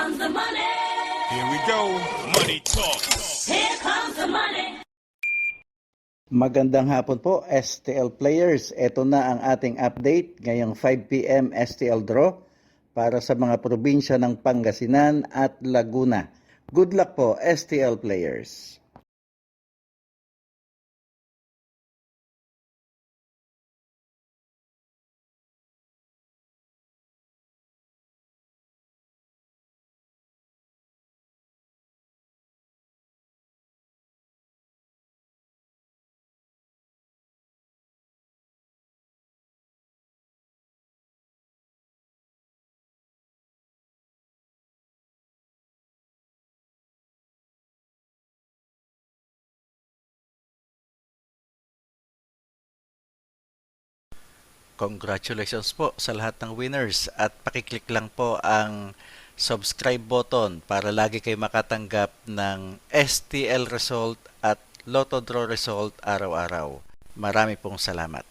comes the money. Here we go. Money talk. Here comes the money. Magandang hapon po, STL players. Ito na ang ating update ngayong 5 p.m. STL draw para sa mga probinsya ng Pangasinan at Laguna. Good luck po, STL players. Congratulations po sa lahat ng winners at pakiclick lang po ang subscribe button para lagi kayo makatanggap ng STL result at Lotto Draw result araw-araw. Marami pong salamat.